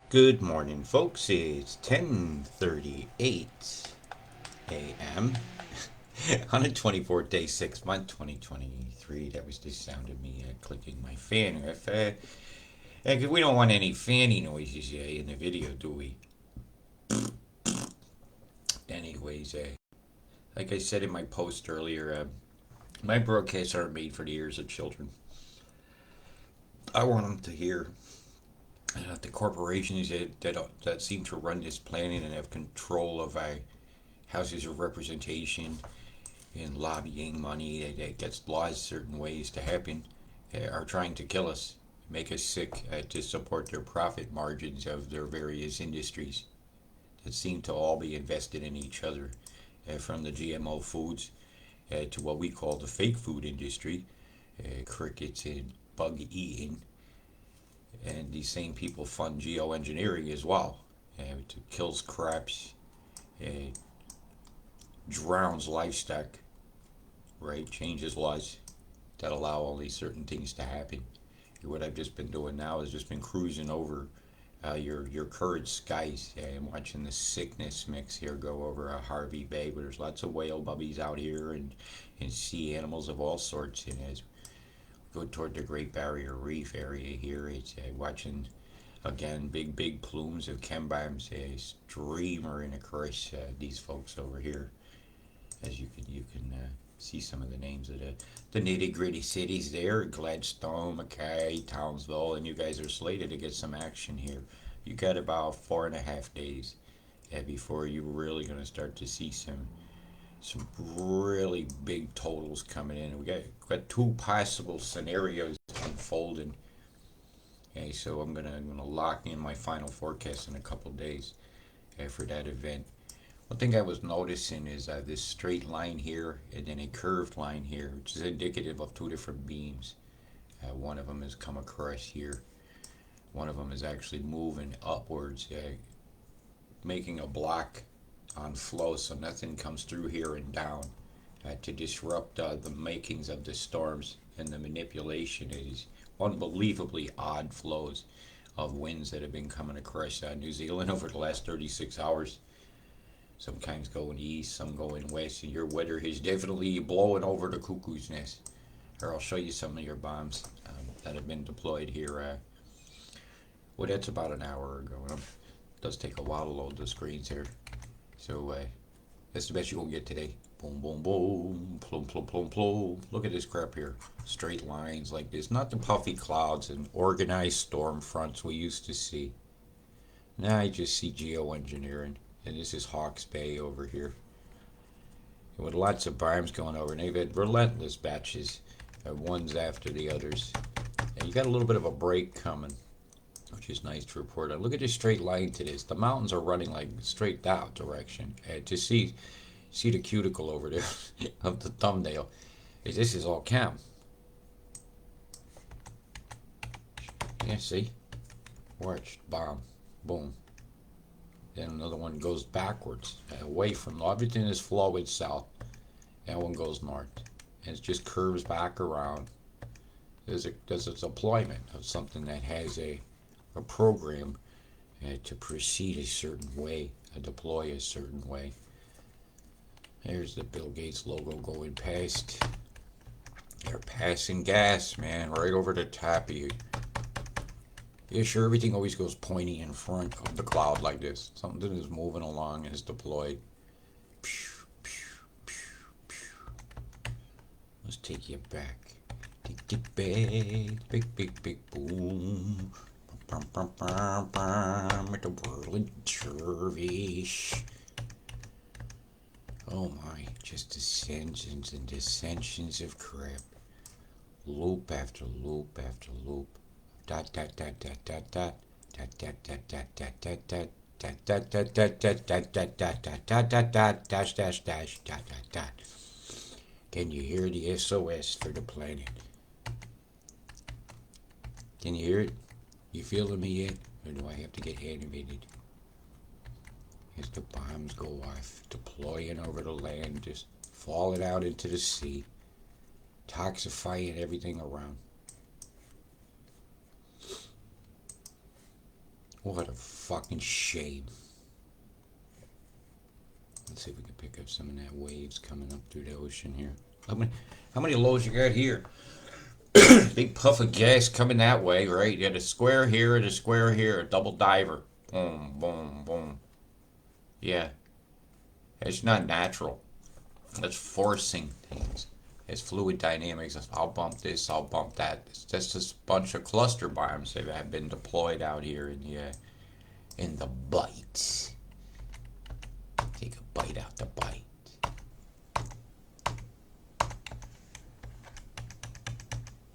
Good morning, folks. It's 10:38 a.m. on the 24th day, 6th month, 2023. That was the sound of me clicking my fan. We don't want any fanny noises in the video, do we? Anyways, like I said in my post earlier, my broadcasts aren't made for the ears of children. I want them to hear the corporations that seem to run this planet and have control of houses of representation and lobbying money that gets laws certain ways to happen are trying to kill us, make us sick to support their profit margins of their various industries that seem to all be invested in each other, from the GMO foods to what we call the fake food industry, crickets and bug eating. And these same people fund geoengineering as well, to kills crops, uh, drowns livestock, right? Changes laws that allow only certain things to happen. What I've just been doing now is just been cruising over your current skies and watching the sickness mix here go over Harvey Bay, where there's lots of whale bubbies out here and sea animals of all sorts. And as we go toward the Great Barrier Reef area here, it's watching again big plumes of chembombs streamering across these folks over here. As you can see some of the names of the nitty gritty cities there: Gladstone, Mackay, Townsville, and you guys are slated to get some action here. You got about 4.5 days before you're really going to start to see some really big totals coming in. We got two possible scenarios unfolding. Okay, so I'm gonna lock in my final forecast in a couple days for that event. One thing I was noticing is this straight line here and then a curved line here, which is indicative of two different beams. One of them has come across here. One of them is actually moving upwards, making a block on flow so nothing comes through here and down to disrupt the makings of the storms. And the manipulation is unbelievably odd flows of winds that have been coming across New Zealand over the last 36 hours. Sometimes going east, some going west, and your weather is definitely blowing over the cuckoo's nest. Here, I'll show you some of your bombs that have been deployed here. Well, that's about an hour ago. It does take a while to load the screens here. So that's the best you're going to get today. Boom, boom, boom, plum, plum, plum, plum. Look at this crap here. Straight lines like this. Not the puffy clouds and organized storm fronts we used to see. Now I just see geoengineering. And this is Hawke's Bay over here. And with lots of bombs going over, and they've had relentless batches, ones after the others. And you got a little bit of a break coming, which is nice to report on. Look at this straight line to this. The mountains are running like straight that direction. To see the cuticle over there of the thumbnail. This is all chem. Yeah, see? Watch, bomb, boom. Then another one goes backwards, away from everything is flowing south. That one goes north, and it just curves back around. There's a deployment of something that has a program to proceed a certain way, deploy a certain way. There's the Bill Gates logo going past. They're passing gas, man, right over the top of you. Yeah, sure, everything always goes pointy in front of the cloud like this. Something is moving along and is deployed. Let's take you back. Take it back. Big boom. At the whirling dervish. Oh my, just ascensions and dissensions of crap. Loop after loop after loop. Dot dot dot dot dot dot. Dot dot dot dot dot dot dot. Dot dot dot dot dot dot dot dot dot dot dot dot dash dash dash dot dot dot. Can you hear the SOS for the planet? Can you hear it? You feeling me yet? Or do I have to get animated? As the bombs go off, deploying over the land, just falling out into the sea, toxifying everything around. What a fucking shame. Let's see if we can pick up some of that waves coming up through the ocean here. How many lows you got here? Big puff of gas coming that way, right? You got a square here and a square here, a double diver. Boom, boom, boom. Yeah, it's not natural. It's forcing things. It's fluid dynamics. I'll bump this, I'll bump that. It's just a bunch of cluster bombs that have been deployed out here in the bite. Take a bite out the bite.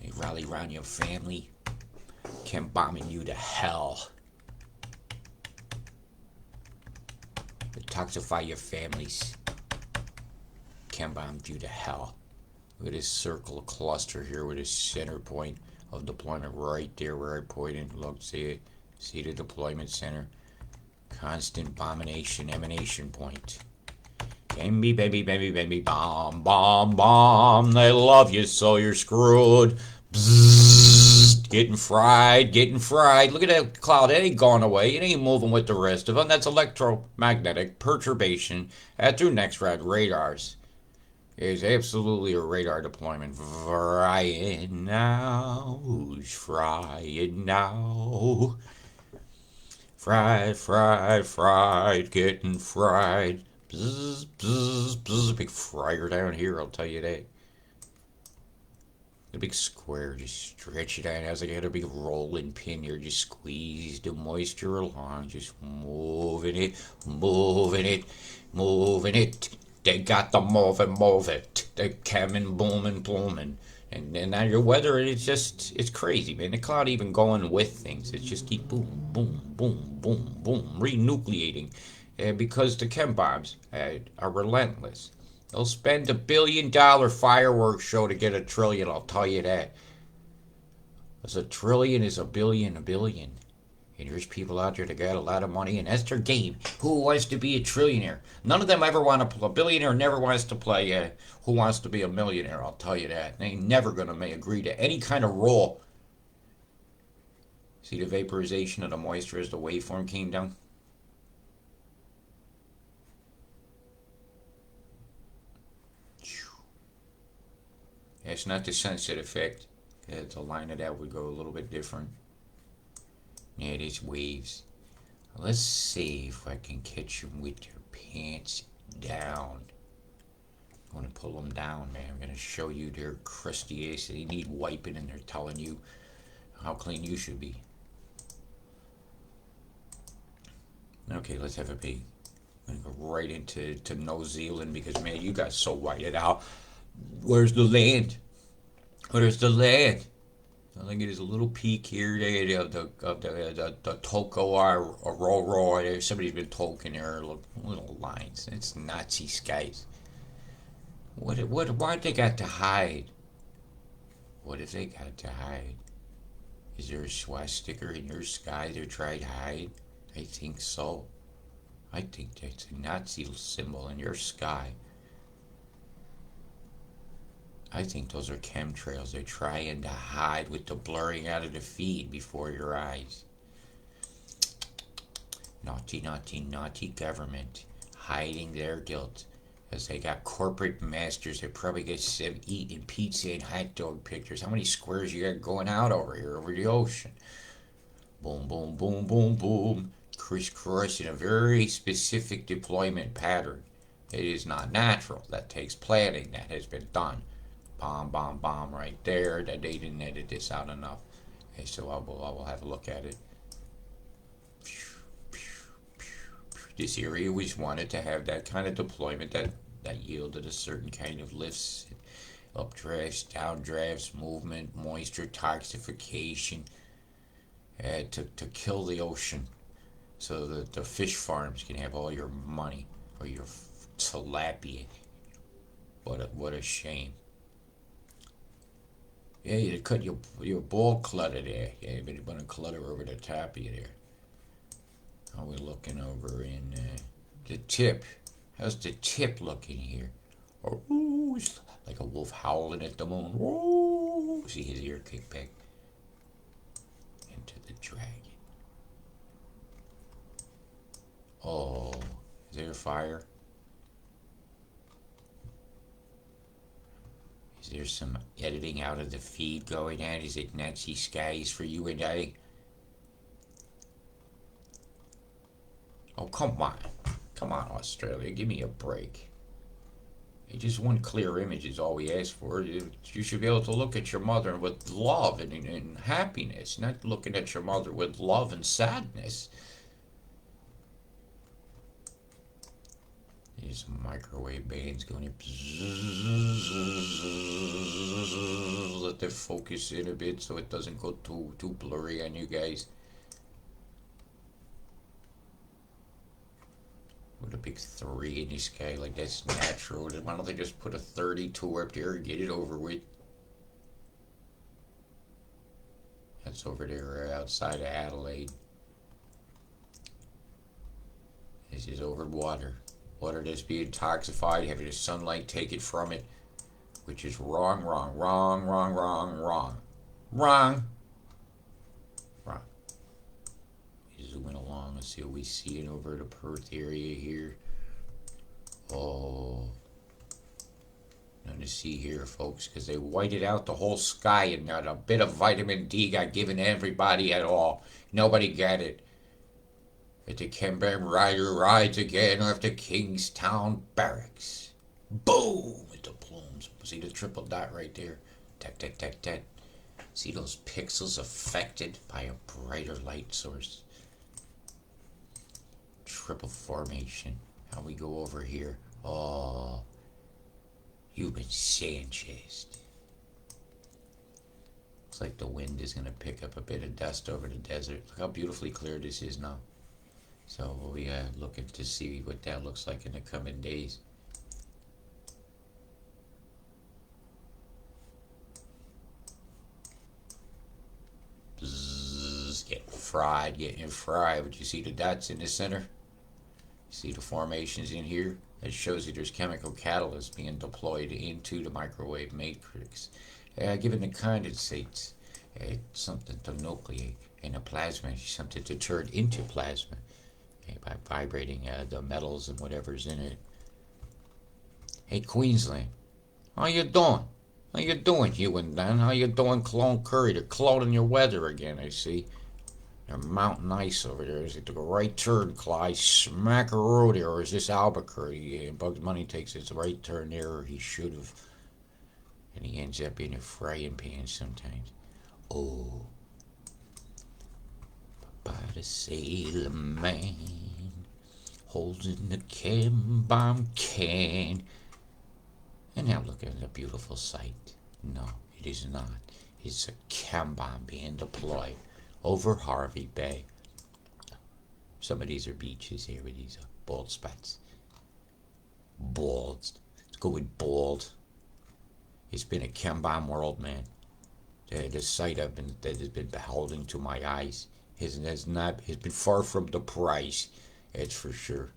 They rally around your family, chem bombing you to hell. Detoxify your families, chem bombed you to hell. Look at this circle cluster here with a center point of deployment right there where I pointed. Look, see it? See the deployment center? Constant bombination emanation point. Baby, baby, baby, baby, bomb, bomb, bomb. They love you, so you're screwed. Bzzzt, getting fried, getting fried. Look at that cloud. It ain't gone away. It ain't moving with the rest of them. That's electromagnetic perturbation at their next rad radars. It is absolutely a radar deployment. Frying now. Who's frying now? Fried, fried, fried, getting fried. Bzz, bzz, bzz. Big fryer down here, I'll tell you that. The big square, just stretch it out. As I got a big rolling pin here, just squeeze the moisture along, just moving it, moving it, moving it. They got the move it. They coming, booming, blooming. And now your weather, it's crazy, man. The cloud even going with things. It's just keep boom, boom, boom, boom, boom, renucleating. Because the chem bombs are relentless. They'll spend $1 billion fireworks show to get $1 trillion, I'll tell you that. Because $1 trillion is $1 billion, $1 billion. And there's people out there that got a lot of money, and that's their game. Who wants to be a trillionaire? None of them ever want to play. A billionaire never wants to play Who Wants to Be a Millionaire, I'll tell you that. They ain't never going to agree to any kind of role. See the vaporization of the moisture as the waveform came down? It's not the sunset effect. The line of that would go a little bit different. Yeah, it is waves. Let's see if I can catch them with their pants down. I'm going to pull them down, man. I'm going to show you their crusty ass. They need wiping, and they're telling you how clean you should be. Okay, let's have a peek. I'm going to go right into New Zealand because, man, you got so whited out. Where's the land? Where's the land? I think it is a little peak here of the Toko Aurora. Somebody's been talking there, little lines. It's Nazi skies. Why they got to hide? What if they got to hide? Is there a swastika in your sky they're trying to hide? I think so. I think that's a Nazi symbol in your sky. I think those are chemtrails. They're trying to hide with the blurring out of the feed before your eyes. Naughty, naughty, naughty government. Hiding their guilt. As they got corporate masters that probably get eating pizza and hot dog pictures. How many squares you got going out over here, over the ocean? Boom, boom, boom, boom, boom. Crisscross in a very specific deployment pattern. It is not natural. That takes planning. That has been done. Bomb, bomb, bomb right there. That they didn't edit this out enough. Okay, so I will have a look at it. This area always wanted to have that kind of deployment that yielded a certain kind of lifts, updrafts, downdrafts, movement, moisture, toxification, to kill the ocean so that the fish farms can have all your money or your tilapia. What a shame. Yeah, you cut your ball clutter there. Yeah, but you want to clutter over the top of you there. How are we looking over in the tip? How's the tip looking here? Oh, it's like a wolf howling at the moon. Oh, see his ear kick back into the dragon. Oh, is there a fire? Is there some editing out of the feed going on? Is it Nazi skies for you and I? Oh, come on. Come on, Australia. Give me a break. Hey, just one clear image is all we ask for. You should be able to look at your mother with love and happiness, not looking at your mother with love and sadness. These microwave bands going in. Let that focus in a bit so it doesn't go too blurry on you guys. With a big 3 in the sky, like that's natural. Why don't they just put a 32 up there and get it over with? That's over there outside of Adelaide. This is over water. Water that's being toxified, having the sunlight take it from it, which is wrong, wrong, wrong, wrong, wrong, wrong. Wrong. Wrong. Zooming along, let's see what we see in over the Perth area here. Oh, nothing to see here, folks, because they whited out the whole sky and not a bit of vitamin D got given to everybody at all. Nobody got it. But the Canberra Rider rides again after Kingstown Barracks. Boom! With the plumes. See the triple dot right there? Tack, tack, tack, tack. See those pixels affected by a brighter light source? Triple formation. How we go over here? Oh, you've been Sanchez. Looks like the wind is going to pick up a bit of dust over the desert. Look how beautifully clear this is now. So we are looking to see what that looks like in the coming days. Bzzz, getting fried. But you see the dots in the center? See the formations in here? That shows you there's chemical catalyst being deployed into the microwave matrix, giving the condensates something to nucleate, and the plasma something to turn into plasma by vibrating the metals and whatever's in it. Hey, Queensland, how you doing? How you doing, you and Dan? How you doing, Clone Curry? They're clouding your weather again, I see. They're mountain ice over there. Is it the right turn, Clyde? Smackaroo there, or is this Albuquerque? Bugs Bunny takes his right turn there, or he should have. And he ends up in a frying pan sometimes. Oh, by the sailor man, holding the chem bomb can. And now look at the beautiful sight. No, it is not. It's a chem bomb being deployed over Harvey Bay. Some of these are beaches here with these bald spots. Bald. Let's go with bald. It's been a chem bomb world, man. The sight that has been beholding to my eyes has been far from the price. That's for sure.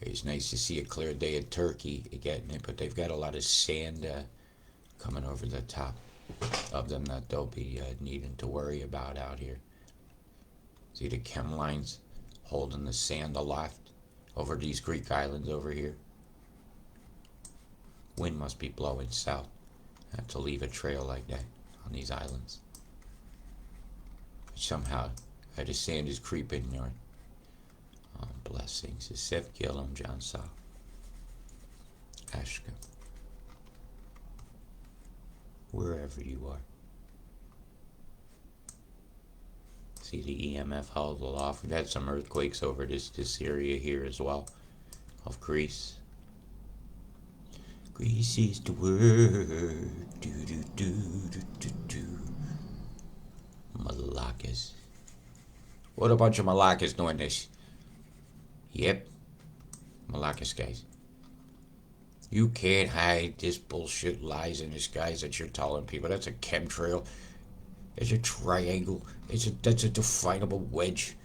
It's nice to see a clear day in Turkey getting it, but they've got a lot of sand coming over the top of them that they'll be needing to worry about out here. See the chem lines holding the sand aloft over these Greek islands over here. Wind must be blowing south to leave a trail like that on these islands. But somehow the sand is creeping north. Oh, blessings. Seth Gillum, John Saw, Ashka, wherever you are. See the EMF held aloft. We've had some earthquakes over this area here as well, of Greece. Greece is the word. Do do do do do do. Malakas. What a bunch of Malakas doing this. Yep. Malakas guys. You can't hide this bullshit lies in the skies that you're telling people. That's a chemtrail. It's a triangle. That's a definable wedge.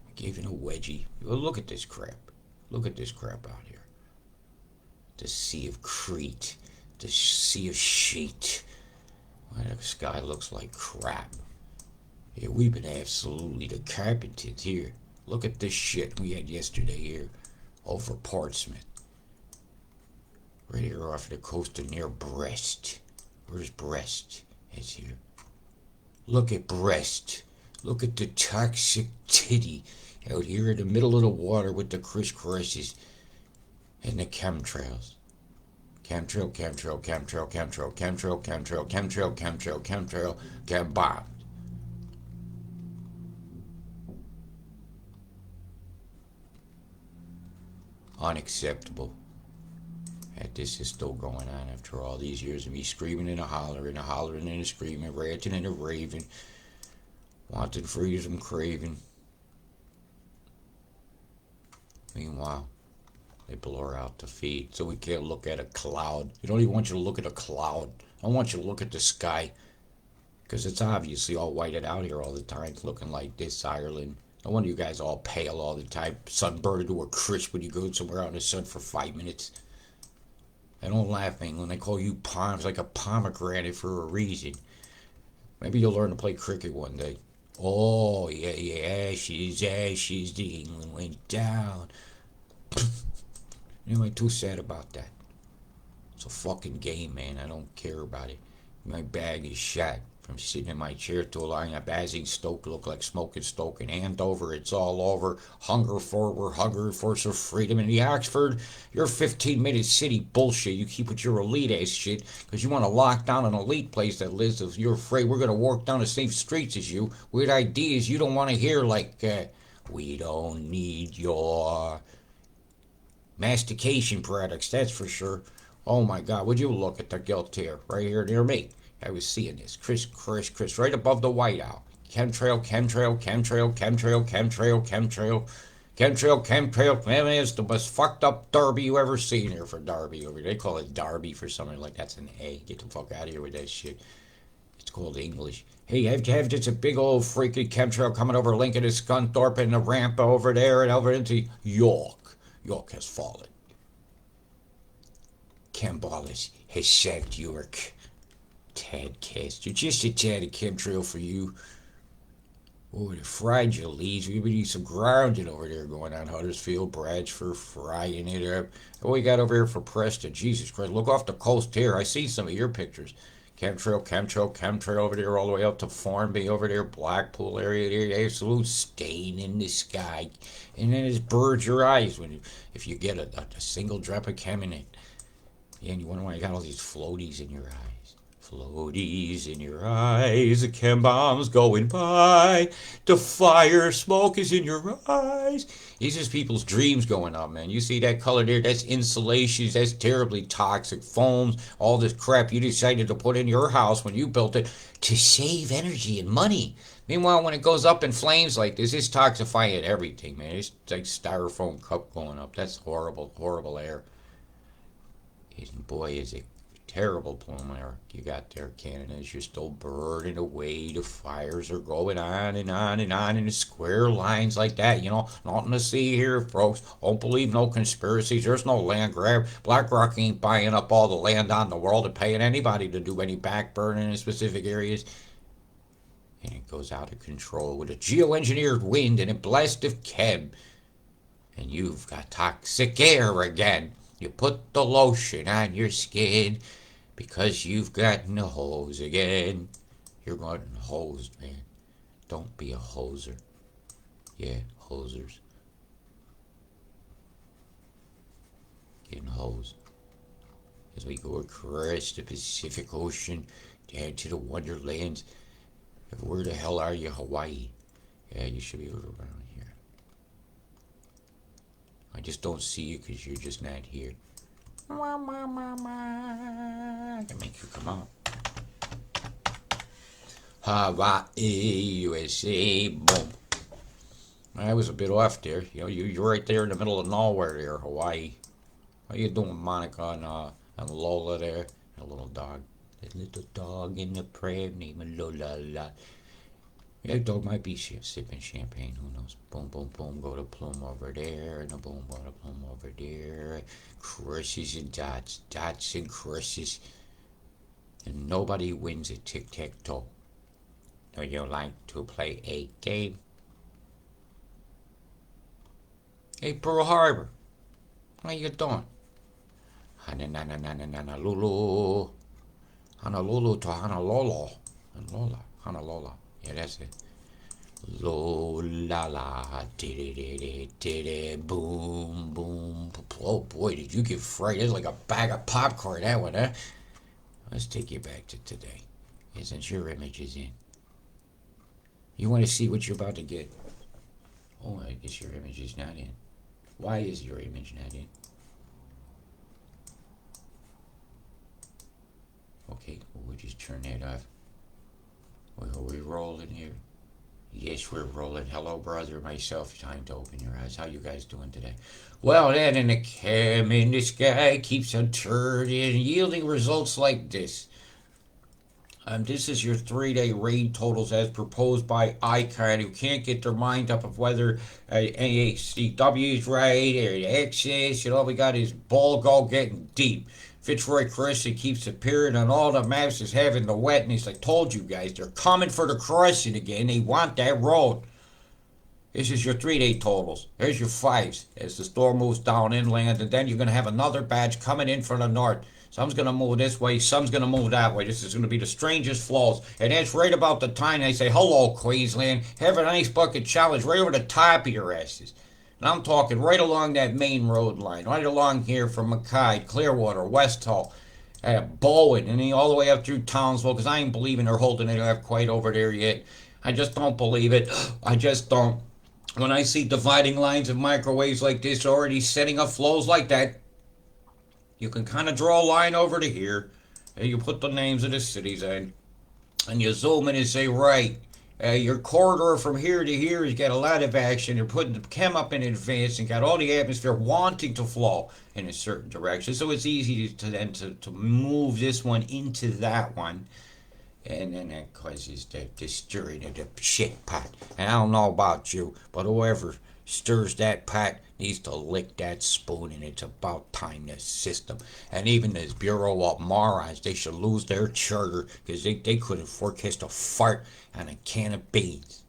I gave it a wedgie. Well, look at this crap. Look at this crap out here. The Sea of Crete. The Sea of Sheet. Well, the sky looks like crap. Yeah, we've been absolutely decapitated here. Look at this shit we had yesterday here over Portsmouth. Right here off the coast of near Brest. Where's Brest? It's here. Look at Brest. Look at the toxic titty out here in the middle of the water with the crisscrosses and the chemtrails. Chemtrail, chemtrail, chemtrail, chemtrail, chemtrail, chemtrail, chemtrail, chemtrail, chemtrail, chemtrail. Unacceptable that this is still going on after all these years of me screaming and hollering and a screaming, ranting and a raving, wanting freedom, craving. Meanwhile, they blur out the feed so we can't look at a cloud. You don't even want you to look at a cloud. I want you to look at the sky because it's obviously all whited out here all the time, looking like this, Ireland. No wonder you guys all pale all the time, sunburned to a crisp when you go somewhere out in the sun for 5 minutes. I don't laugh, England. I call you palms like a pomegranate for a reason. Maybe you'll learn to play cricket one day. Oh, yeah, ashes, the England went down. Anyway, too sad about that. It's a fucking game, man. I don't care about it. My bag is shot. From sitting in my chair to lying up Basingstoke, look like smoking stoke and Andover. It's all over. Hunger for some freedom. In the Oxford, your 15-minute city bullshit. You keep with your elite ass shit because you want to lock down an elite place that lives. If you're afraid we're going to walk down the same streets as you with ideas you don't want to hear, like, we don't need your mastication products, that's for sure. Oh my God, would you look at the guilt here, right here near me? I was seeing this. Chris, right above the White Owl. Chemtrail, chemtrail, chemtrail, chemtrail, chemtrail, chemtrail. Chemtrail, man, it's the most fucked up Derby you ever seen here for Derby over here. They call it Derby for something like that's an A. Get the fuck out of here with that shit. It's called English. Hey, you have to have just a big old freaky chemtrail coming over Lincoln and Scunthorpe and the ramp over there and over into York. York has fallen. Cambolis has sacked York. Tadcaster, just a tad of chemtrail for you. Oh, the fried your leaves. We need some grounding over there going on Huddersfield, Bradford, frying it up. What we got over here for Preston? Jesus Christ, look off the coast here. I see some of your pictures. Chemtrail, chemtrail, chemtrail over there all the way up to Formby over there, Blackpool area there. Absolute stain in the sky. And then it burns your eyes when if you get a single drop of chem in it. Yeah, and you wonder why you got all these floaties in your eyes. Floaties in your eyes, the chem bomb's going by, the fire smoke is in your eyes. These are people's dreams going up, man. You see that color there? That's insulation. That's terribly toxic foams. All this crap you decided to put in your house when you built it to save energy and money. Meanwhile, when it goes up in flames like this, it's toxifying everything, man. It's like styrofoam cup going up. That's horrible, horrible air. And boy, is it terrible plume air you got there, Canada. You're still burning away. The fires are going on and on and on in square lines like that. You know, nothing to see here, folks. Don't believe no conspiracies. There's no land grab. BlackRock ain't buying up all the land on the world and paying anybody to do any backburning in specific areas. And it goes out of control with a geoengineered wind and a blast of chem. And you've got toxic air again. You put the lotion on your skin because you've gotten a hose again. You're getting hosed, man. Don't be a hoser. Yeah, hosers. Getting hosed. As we go across the Pacific Ocean down to the Wonderlands. Where the hell are you, Hawaii? Yeah, you should be around here. I just don't see you because you're just not here. I can make you come out. Hawaii, USA, boom. I was a bit off there. You know, you're right there in the middle of nowhere there, Hawaii. How you doing, Monica and Lola there? And a little dog. That little dog in the prayer named Lola. Yeah, dog might be sipping champagne. Who knows? Boom, boom, boom. Go to Plume over there. And a boom, go to Plume over there. Crushes and dots. Dots and crushes. And nobody wins at tic-tac-toe. Would you like to play a game? Hey, Pearl Harbor, how you doing? Honolulu. Honolulu to Honolulu. Honolulu. Yeah, that's it. Lola la, diddy, boom, boom. Oh boy, did you get fright? It's like a bag of popcorn, that one, huh? Let's take you back to today. Isn't your images in? You want to see what you're about to get? Oh, I guess your image is not in. Why is your image not in? Okay, we'll just turn that off. Are we rolling here? Yes, we're rolling. Hello, brother. Myself. Time to open your eyes. How you guys doing today? Well, then, in the cam in the sky keeps on turning, yielding results like this. This is your 3-day rain totals as proposed by ICON, who can't get their mind up of whether AHCW is right or the excess. And all we got is ball go getting deep. Fitzroy Crescent keeps appearing on all the maps as having the wetness. I told you guys, they're coming for the crescent again. They want that road. This is your 3-day totals. Here's your fives as the storm moves down inland, and then you're going to have another batch coming in from the north. Some's going to move this way, some's going to move that way. This is going to be the strangest flows. And that's right about the time they say, hello, Queensland. Have a nice bucket challenge right over the top of your asses. And I'm talking right along that main road line, right along here from Mackay, Clearwater, West Hull, Bowen, and then all the way up through Townsville, because I ain't believing they're holding it up quite over there yet. I just don't believe it. I just don't. When I see dividing lines of microwaves like this already setting up flows like that, you can kind of draw a line over to here, and you put the names of the cities in, and you zoom in and say, right, your corridor from here to here has got a lot of action. You're putting the chem up in advance and got all the atmosphere wanting to flow in a certain direction. So it's easy to then to move this one into that one. And then that causes the stirring of the shit pot. And I don't know about you, but whoever stirs that pot needs to lick that spoon, and it's about time the system. And even this Bureau of Morons, they should lose their charter because they couldn't forecast a fart on a can of beans.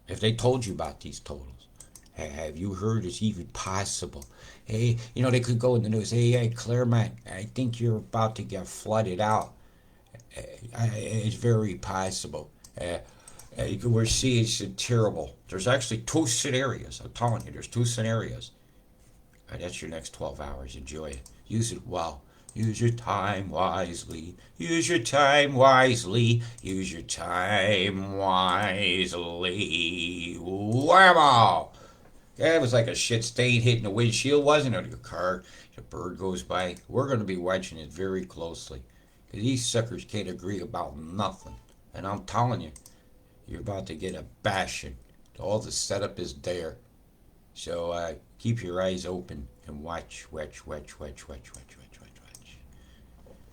If they told you about these totals, have you heard it's even possible? Hey, they could go in the news. Hey, Claremont, I think you're about to get flooded out. It's very possible. We're seeing some terrible. There's actually two scenarios. I'm telling you, there's two scenarios. That's your next 12 hours. Enjoy it. Use it well. Use your time wisely. Use your time wisely. Use your time wisely. Whammo! Yeah, it was like a shit stain hitting the windshield, wasn't it? Your car. The bird goes by. We're going to be watching it very closely. These suckers can't agree about nothing. And I'm telling you, you're about to get a bashing. All the setup is there. So keep your eyes open and watch.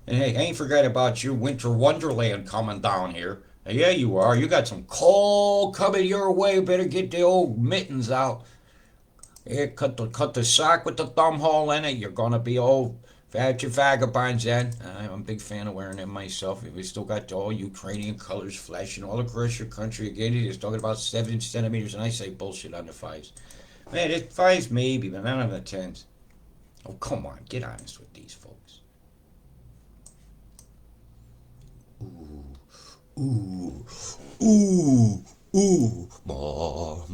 And hey, I ain't forgot about your winter wonderland coming down here. Yeah, you are. You got some cold coming your way. Better get the old mittens out. Yeah, cut the sock with the thumb hole in it. You're gonna be old fat your vagabonds then. I'm a big fan of wearing them myself. We still got all Ukrainian colors flashing all across your country. Again, he's talking about 7 centimeters, and I say bullshit on the fives. Man, it's fives maybe, but not on the tens. Oh, come on, get honest with these folks. Ooh, ooh, ooh, more.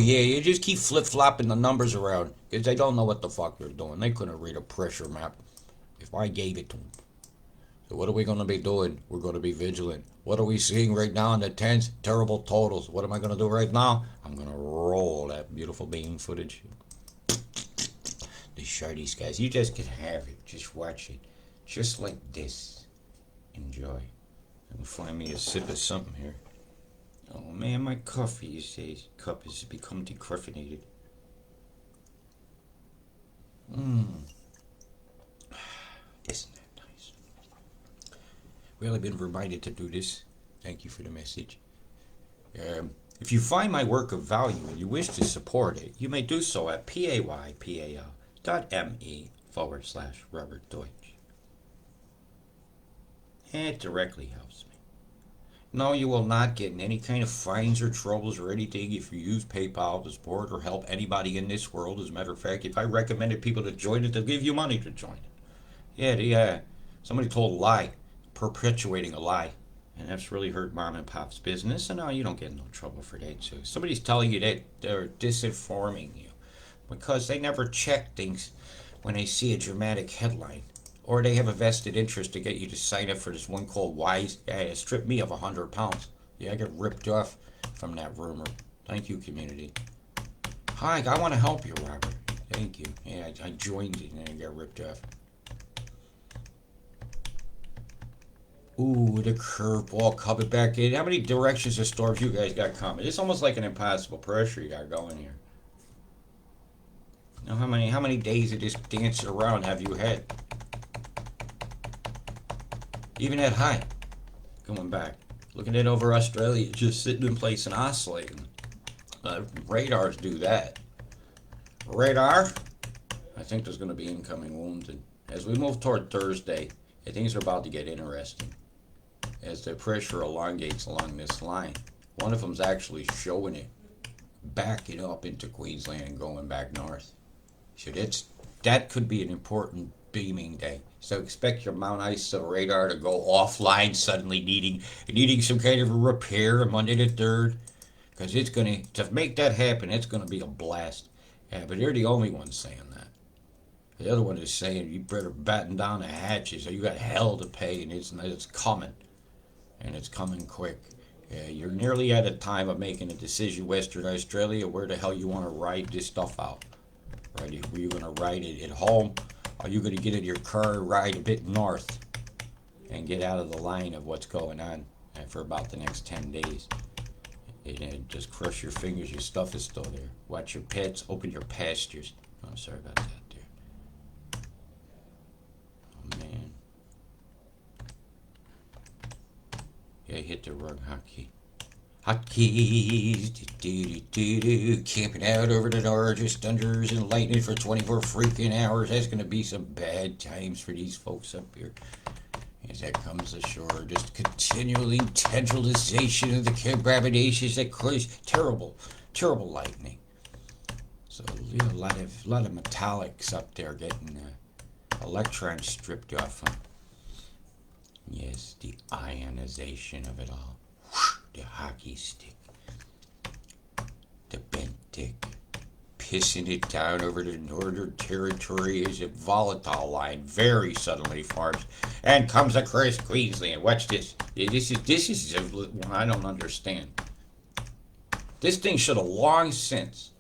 Yeah, you just keep flip flopping the numbers around because they don't know what the fuck they're doing. They couldn't read a pressure map if I gave it to them. So what are we going to be doing? We're going to be vigilant. What are we seeing right now in the tens? Terrible totals. What am I going to do right now? I'm going to roll that beautiful beam footage. The Shardies, guys. You just can have it. Just watch it. Just like this. Enjoy. And find me a sip of something here. Oh man, my coffee, you say, cup has become decaffeinated. Isn't that nice? Well, I've been reminded to do this. Thank you for the message. If you find my work of value and you wish to support it, you may do so at paypal.me/Robert Deutsch. It directly helps me. No, you will not get in any kind of fines or troubles or anything if you use PayPal to support or help anybody in this world. As a matter of fact, if I recommended people to join it, they'll give you money to join it. Somebody told a lie, perpetuating a lie. And that's really hurt mom and pop's business. And no, you don't get in no trouble for that. So somebody's telling you that they're disinforming you because they never check things when they see a dramatic headline. Or they have a vested interest to get you to sign up for this one called Wise. Yeah, it stripped me of 100 pounds. Yeah, I got ripped off from that rumor. Thank you, community. Hi, I want to help you, Robert. Thank you. Yeah, I joined it and I got ripped off. Ooh, the curveball coming back in. How many directions of storms you guys got coming? It's almost like an impossible pressure you got going here. Now, how many days of just dancing around have you had? Even at high, going back. Looking at over Australia, just sitting in place and oscillating. Radars do that. Radar, I think there's going to be incoming wounded. As we move toward Thursday, things are about to get interesting. As the pressure elongates along this line, one of them's actually showing it, backing up into Queensland and going back north. So that could be an important beaming day. So expect your Mount Isa radar to go offline suddenly, needing some kind of a repair Monday the 3rd, because it's going to make that happen. It's going to be a blast. Yeah, but they're the only ones saying that. The other one is saying you better batten down the hatches or you got hell to pay, and it's coming, and it's coming quick. You're nearly at a time of making a decision, Western Australia, where the hell you want to ride this stuff out. Right? Are you going to ride it at home? Are you going to get in your car and ride a bit north and get out of the line of what's going on for about the next 10 days? And just crush your fingers, your stuff is still there. Watch your pets, open your pastures. Oh, I'm sorry about that there. Oh, man. Yeah, hit the rug hotkey. Hotkeys, camping out over the largest thunders and lightning for 24 freaking hours. That's going to be some bad times for these folks up here. As that comes ashore, just continually tendrilization of the carbonaceous that cause terrible, terrible lightning. So a lot of metallics up there getting electrons stripped off them. Yes, the ionization of it all. The hockey stick, the bent dick, pissing it down over the Northern Territory as a volatile line very suddenly forms and comes across Queensland. Watch this. This is one I don't understand. This thing should have long since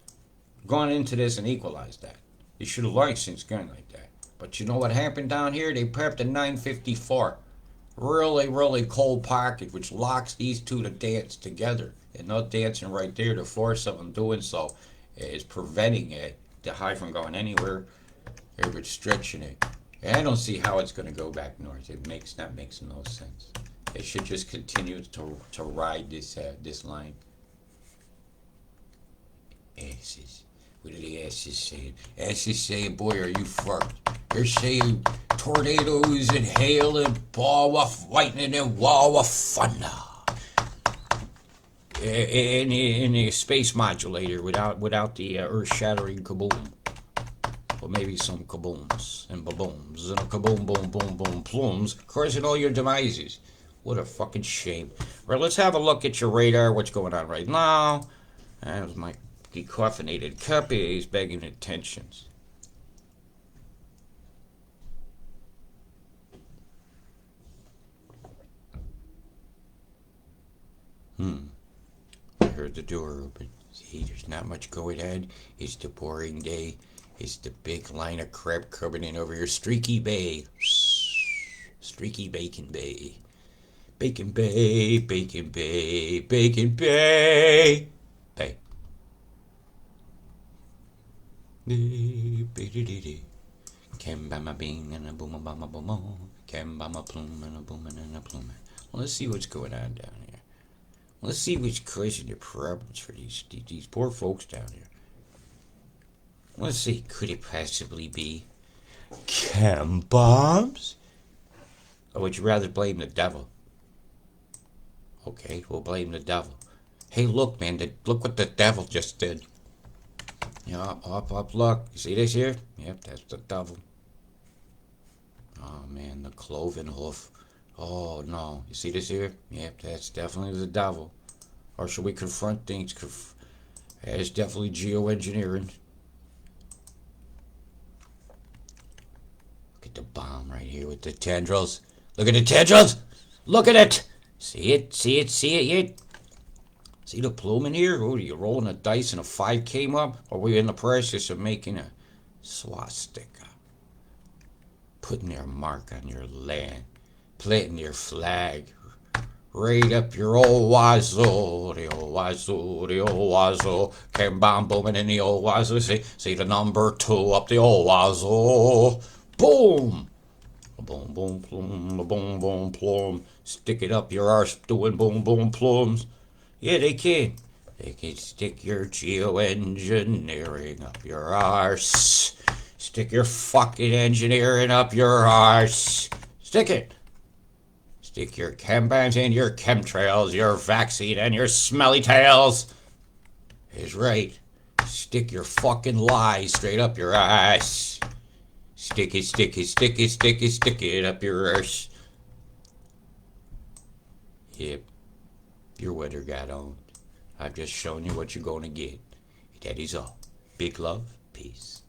gone into this and equalized that. It should have long since gone like that. But you know what happened down here? They prepped a 954. Really, really cold pocket, which locks these two to dance together. And not dancing right there, the force of them doing so is preventing it, the high from going anywhere, or restricting it. And I don't see how it's going to go back north. That makes no sense. It should just continue to ride this line. Asses. What are the asses saying? Asses saying, boy, are you fucked. They're saying tornadoes and hail and ball of lightning and wall of thunder. In a space modulator without the earth-shattering kaboom. Or maybe some kabooms and babooms and a kaboom, boom, boom, boom, plumes, causing all your demises. What a fucking shame. Right, let's have a look at your radar. What's going on right now? That was my decaffeinated cup. He's begging attentions. I heard the door open. See, there's not much going on. It's the boring day. It's the big line of crap coming in over here. Streaky Bay. Streaky Bacon Bay. Bacon Bay, Bacon Bay, Bacon Bay. Bay. Came by my bing and a boom a bum a boom. Came by my plume and a boom and a plume. Well, let's see what's going on down here. Let's see what's causing the problems for these poor folks down here. Let's see, could it possibly be chem bombs? Or would you rather blame the devil? Okay, we'll blame the devil. Hey, look, man, look what the devil just did. Yeah, up, look. You see this here? Yep, that's the devil. Oh, man, the cloven hoof. Oh, no. You see this here? Yep, that's definitely the devil. Or should we confront things? It's definitely geoengineering. Look at the bomb right here with the tendrils. Look at the tendrils! Look at it! See it? See it? See it? You see the plume in here? Oh, you rolling a dice and a 5 came up? Or are we in the process of making a swastika? Putting your mark on your land. Planting your flag. Right up your old wazoo, the old wazoo, the old wazoo. Came bomb booming in the old wazoo. See the number 2 up the old wazoo. Boom! Boom, boom, plum, boom, boom, plum. Stick it up your arse doing boom, boom, plums. Yeah, they can. They can stick your geoengineering up your arse. Stick your fucking engineering up your arse. Stick it. Stick your chem bombs and your chemtrails, your vaccine and your smelly tails. Is right. Stick your fucking lies straight up your ass. Stick it, stick it, stick it, stick it, stick it up your ass. Yep, your weather got on. I've just shown you what you're gonna get. That is all. Big love, peace.